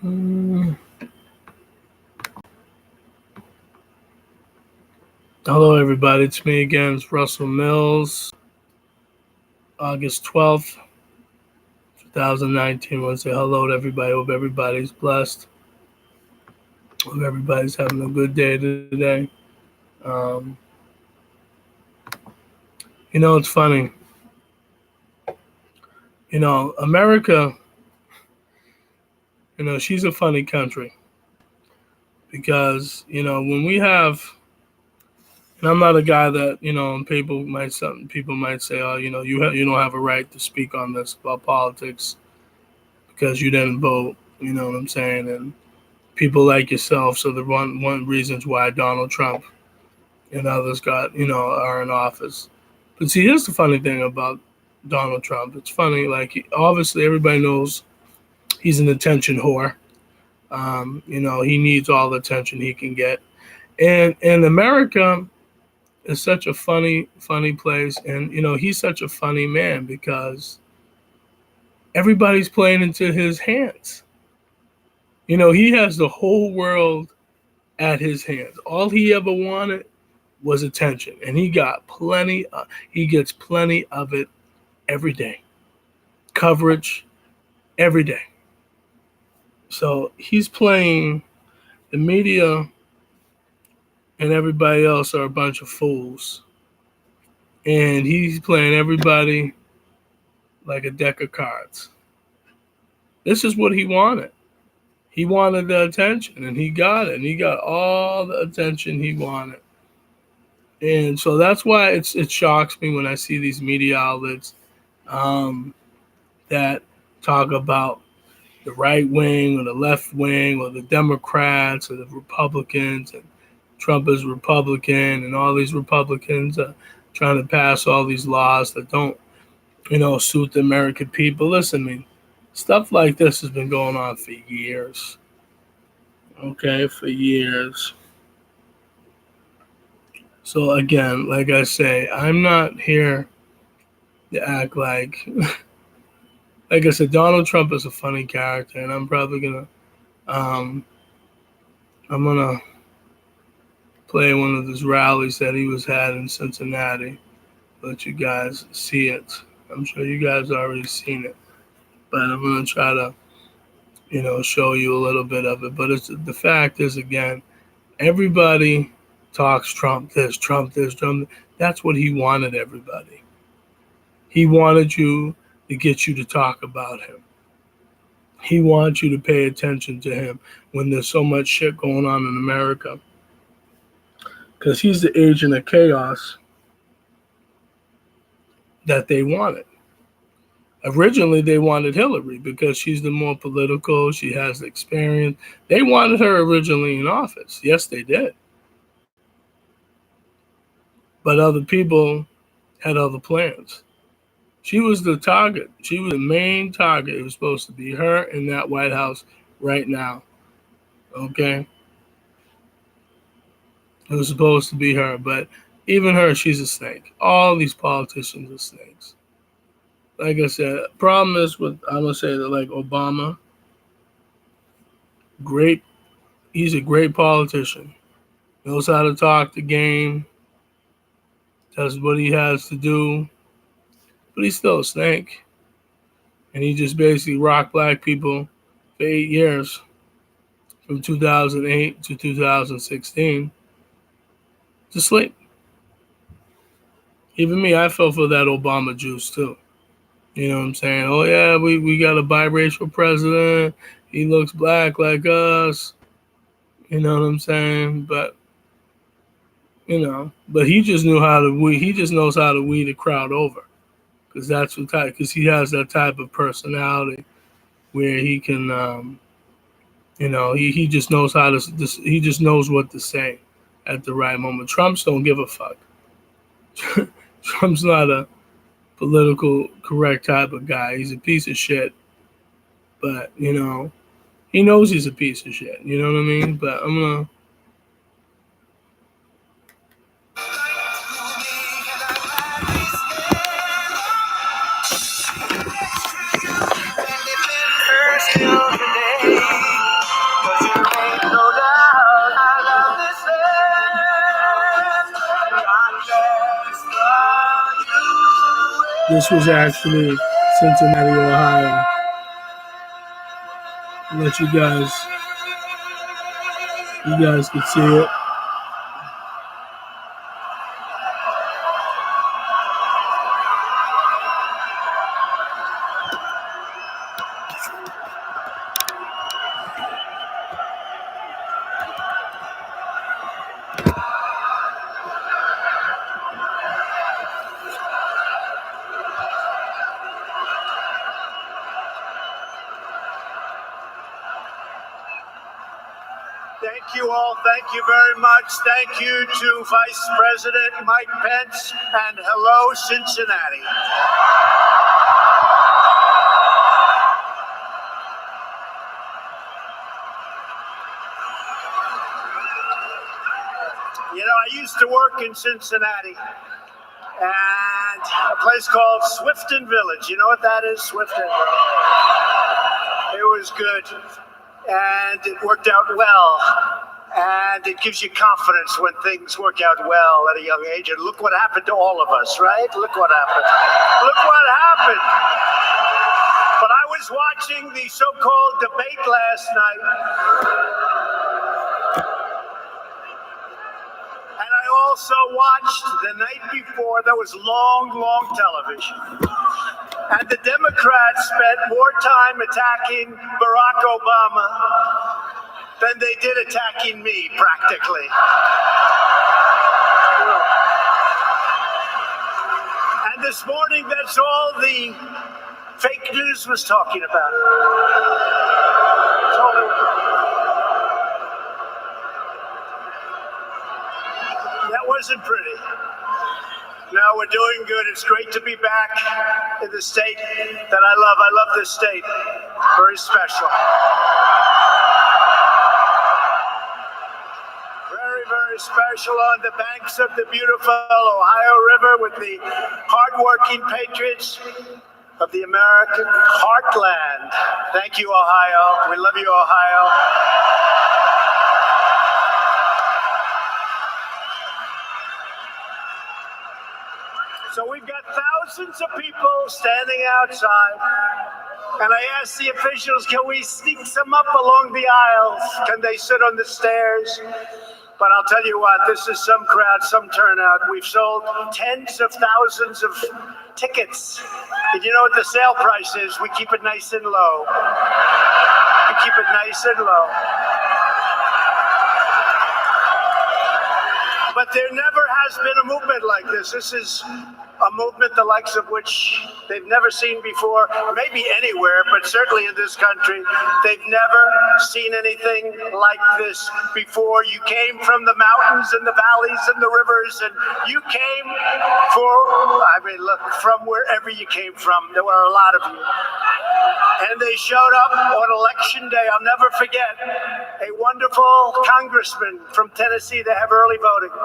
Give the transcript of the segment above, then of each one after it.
Mm. Hello, everybody. It's me again. It's Russell Mills. August 12th, 2019. I want to say hello to everybody. Hope everybody's blessed. Hope everybody's having a good day today. Um, it's funny. America, she's a funny country because, when we have, and I'm not a guy that, people might say, oh, you don't have a right to speak on this about politics because you didn't vote. You know what I'm saying? And people like yourself. So the one reasons why Donald Trump and others are in office. But see, here's the funny thing about Donald Trump. It's funny, like obviously everybody knows he's an attention whore. He needs all the attention he can get, and America is such a funny place, and he's such a funny man because everybody's playing into his hands. He has the whole world at his hands. All he ever wanted was attention, and he got plenty. He gets plenty of it every day, coverage every day. So he's playing the media, and everybody else are a bunch of fools, and he's playing everybody like a deck of cards. This is what he wanted. He wanted the attention, and he got it. And he got all the attention he wanted. And so that's why it shocks me when I see these media outlets um, that talk about the right wing or the left wing or the Democrats or the Republicans, and Trump is Republican, and all these Republicans are trying to pass all these laws that don't, suit the American people. Listen, I mean, stuff like this has been going on for years. Okay, for years. So again, like I say, I'm not here to act like I said, Donald Trump is a funny character, and um, I'm gonna play one of his rallies that he was had in Cincinnati. Let you guys see it. I'm sure you guys already seen it, but I'm gonna try to, show you a little bit of it. But the fact is, again, everybody talks Trump this, Trump this, Trump. That's what he wanted everybody. He wanted you to get you to talk about him. He wants you to pay attention to him when there's so much shit going on in America. Because he's the agent of chaos that they wanted. Originally, they wanted Hillary because she's the more political, she has the experience. They wanted her originally in office. Yes, they did. But other people had other plans. She was the target. She was the main target. It was supposed to be her in that White House right now. Okay? It was supposed to be her, but even her, she's a snake. All these politicians are snakes. Like I said, problem is with, I'm gonna say that, like Obama, great. He's a great politician. Knows how to talk the game. Does what he has to do, but he's still a snake. And he just basically rocked black people for 8 years, from 2008 to 2016, to sleep. Even me, I fell for that Obama juice too. You know what I'm saying? Oh yeah, we got a biracial president. He looks black like us. You know what I'm saying? But he just knew how to he just knows how to weed the crowd over, because that's what type, because he has that type of personality where he can he just knows how to he just knows what to say at the right moment. Trump's don't give a fuck. Trump's not a political correct type of guy. He's a piece of shit, but he knows he's a piece of shit. You know what I mean? But I'm gonna. This was actually Cincinnati, Ohio. I'll let you guys can see it. Thank you all. Thank you very much. Thank you to Vice President Mike Pence, and hello, Cincinnati. You know, I used to work in Cincinnati, and a place called Swifton Village. You know what that is, Swifton? It was good, and it worked out well. And it gives you confidence when things work out well at a young age. And look what happened to all of us, right? Look what happened. Look what happened. But I was watching the so-called debate last night. And I also watched the night before. There was long television. And the Democrats spent more time attacking Barack Obama than they did attacking me, practically. And this morning, that's all the fake news was talking about. That wasn't pretty. No, we're doing good. It's great to be back in the state that I love. I love this state. Very special. Very special, on the banks of the beautiful Ohio River with the hardworking patriots of the American heartland. Thank you, Ohio. We love you, Ohio. So we've got thousands of people standing outside. And I asked the officials, can we sneak some up along the aisles? Can they sit on the stairs? But I'll tell you what, this is some crowd, some turnout. We've sold tens of thousands of tickets. Did you know what the sale price is? We keep it nice and low. We keep it nice and low. But there never has been a movement like this. This is a movement the likes of which they've never seen before, maybe anywhere, but certainly in this country. They've never seen anything like this before. You came from the mountains and the valleys and the rivers, and you came look, from wherever you came from. There were a lot of you. And they showed up on election day. I'll never forget a wonderful congressman from Tennessee. They have early voting.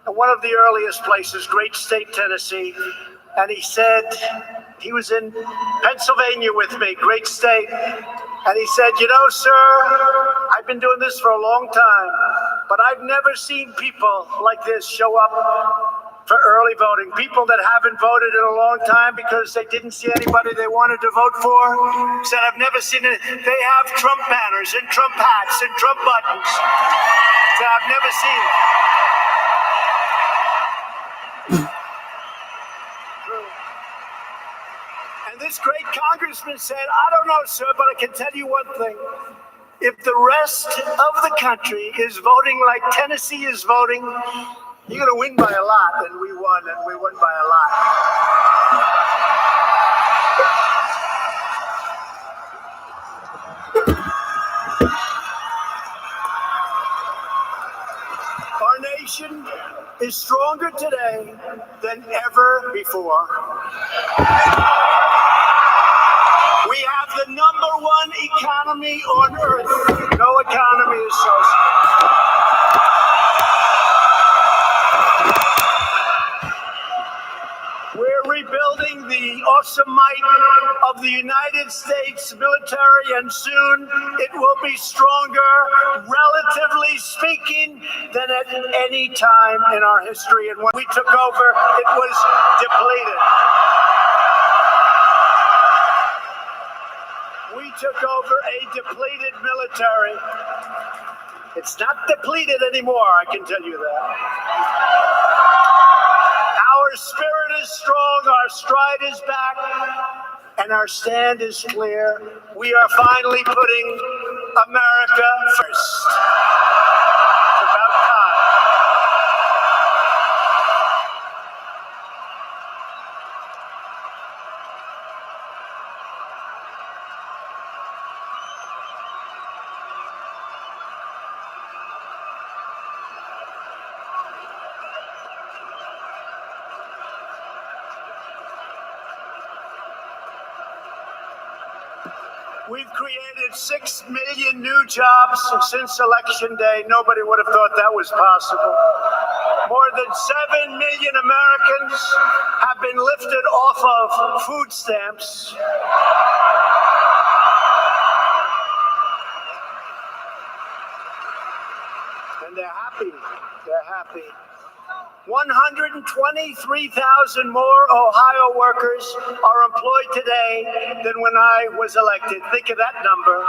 One of the earliest places, great state, Tennessee. And he said, he was in Pennsylvania with me, great state. And he said, you know, sir, I've been doing this for a long time, but I've never seen people like this show up for early voting. People that haven't voted in a long time because they didn't see anybody they wanted to vote for. He said, I've never seen it. They have Trump banners and Trump hats and Trump buttons. He said, I've never seen it. And this great congressman said, I don't know, sir, but I can tell you one thing. If the rest of the country is voting like Tennessee is voting, you're going to win by a lot. And we won by a lot. Our nation is stronger today than ever before. We have the #1 economy on earth. No economy is so strong. We're rebuilding the awesome might of the United States military, and soon it will be stronger, relatively speaking, than at any time in our history. And when we took over, it was depleted. took over a depleted military. It's not depleted anymore, I can tell you that. Our spirit is strong, our stride is back, and our stand is clear. We are finally putting America first. It's about time. We've created 6 million new jobs since Election Day. Nobody would have thought that was possible. More than 7 million Americans have been lifted off of food stamps. And they're happy. They're happy. 123,000 more Ohio workers are employed today than when I was elected. Think of that number.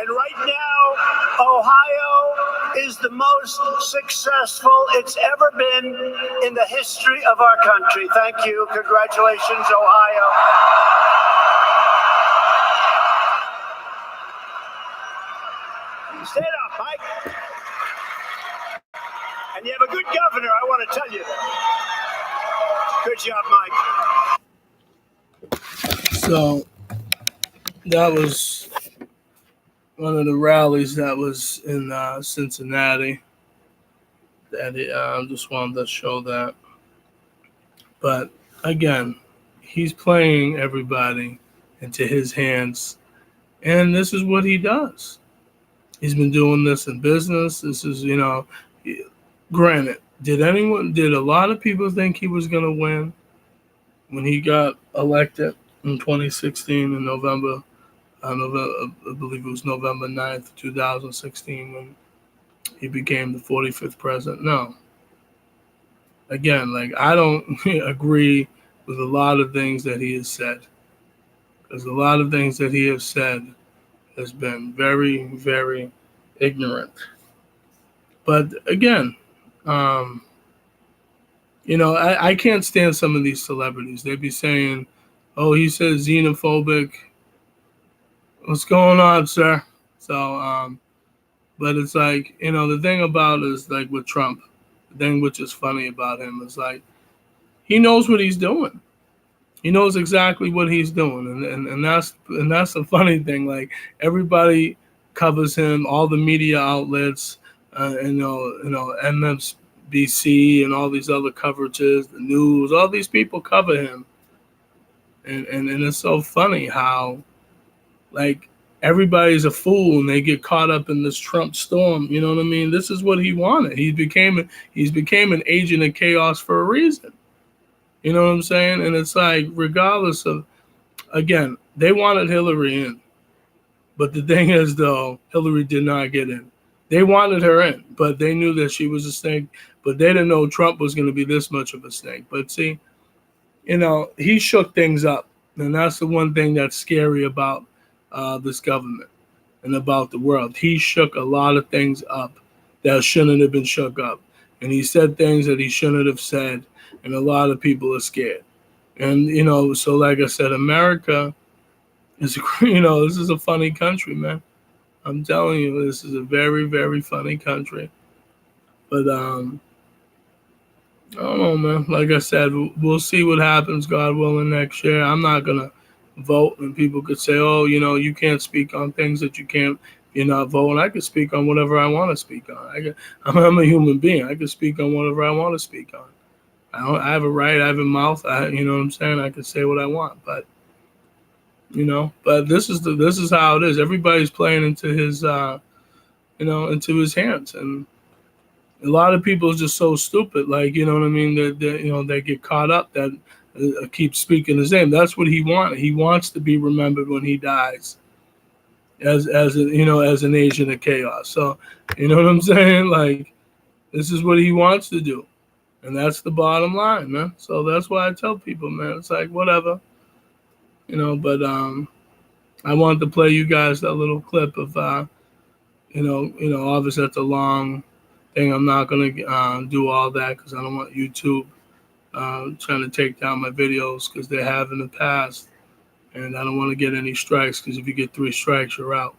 And right now, Ohio is the most successful it's ever been in the history of our country. Thank you. Congratulations, Ohio. Stand up, Mike. And you have a good governor, I want to tell you that. Good job, Mike. So that was one of the rallies that was in Cincinnati. That just wanted to show that. But again, he's playing everybody into his hands, and this is what he does. He's been doing this in business. This is, granted, did a lot of people think he was going to win when he got elected in 2016 in November? I believe it was November 9th, 2016, when he became the 45th president. No. Again, I don't agree with a lot of things that he has said. Because a lot of things that he has said has been very, very ignorant. But again, I can't stand some of these celebrities. They'd be saying, oh, he says xenophobic. What's going on, sir? So, but it's the thing about it is with Trump, the thing which is funny about him is he knows what he's doing. He knows exactly what he's doing, and that's the funny thing. Everybody covers him, all the media outlets, MSNBC and all these other coverages, the news, all these people cover him, and it's so funny how everybody's a fool and they get caught up in this Trump storm. You know what I mean? This is what he wanted. He's became an agent of chaos for a reason. You know what I'm saying? And it's regardless of, again, they wanted Hillary in. But the thing is, though, Hillary did not get in. They wanted her in, but they knew that she was a snake. But they didn't know Trump was going to be this much of a snake. But see, he shook things up. And that's the one thing that's scary about this government and about the world. He shook a lot of things up that shouldn't have been shook up. And he said things that he shouldn't have said. And a lot of people are scared. And, so like I said, America is, this is a funny country, man. I'm telling you, this is a very, very funny country. But, I don't know, man. Like I said, we'll see what happens, God willing, next year. I'm not going to vote. And people could say, oh, you can't speak on things that you can't, you're not voting. I can speak on whatever I want to speak on. I'm a human being. I can speak on whatever I want to speak on. I have a right. I have a mouth. You know what I'm saying? I can say what I want, but this is how it is. Everybody's playing into his, into his hands, and a lot of people are just so stupid. You know what I mean? That they get caught up that keep speaking his name. That's what he wanted. He wants to be remembered when he dies as an agent of chaos. So, you know what I'm saying? This is what he wants to do. And that's the bottom line, man. So that's why I tell people, man, it's like whatever, but I wanted to play you guys that little clip of obviously that's a long thing. I'm not gonna do all that because I don't want YouTube trying to take down my videos because they have in the past, and I don't want to get any strikes because if you get 3 strikes, you're out.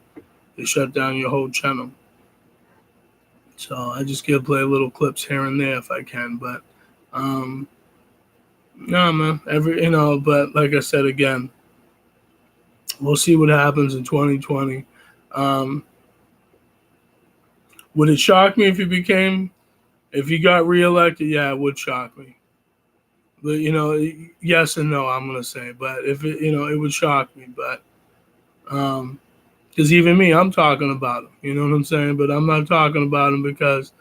They shut down your whole channel. So I just play little clips here and there if I can, but no, man. But like I said again, we'll see what happens in 2020. Would it shock me if he got reelected? Yeah, it would shock me. But yes and no, I'm gonna say. But if it would shock me. But because even me, I'm talking about him. You know what I'm saying? But I'm not talking about him because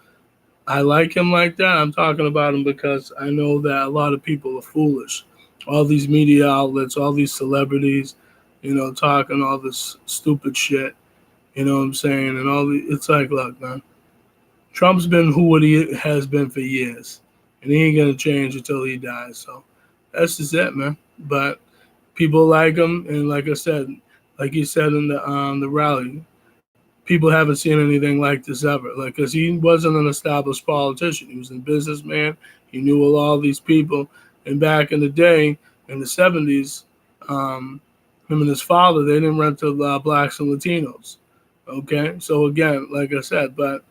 I like him like that. I'm talking about him because I know that a lot of people are foolish. All these media outlets, all these celebrities, talking all this stupid shit. You know what I'm saying? And it's like, look, man, Trump's been what he has been for years, and he ain't gonna change until he dies. So that's just it, man. But people like him, and like I said, like he said in the rally, people haven't seen anything like this ever. Like, cause he wasn't an established politician; he was a businessman. He knew all these people, and back in the day, in the '70s, him and his father, they didn't rent to blacks and Latinos. Okay, so again, like I said, but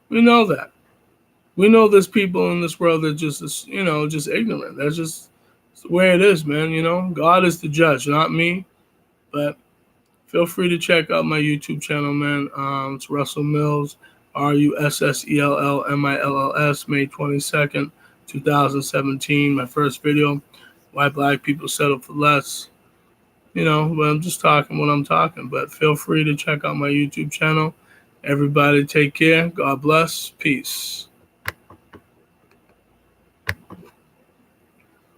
we know that. We know there's people in this world that just ignorant. That's just the way it is, man. God is the judge, not me. But feel free to check out my YouTube channel, man. It's Russell Mills, RussellMills, May 22nd, 2017. My first video, Why Black People Settle for Less. But I'm just talking what I'm talking. But feel free to check out my YouTube channel. Everybody take care. God bless. Peace.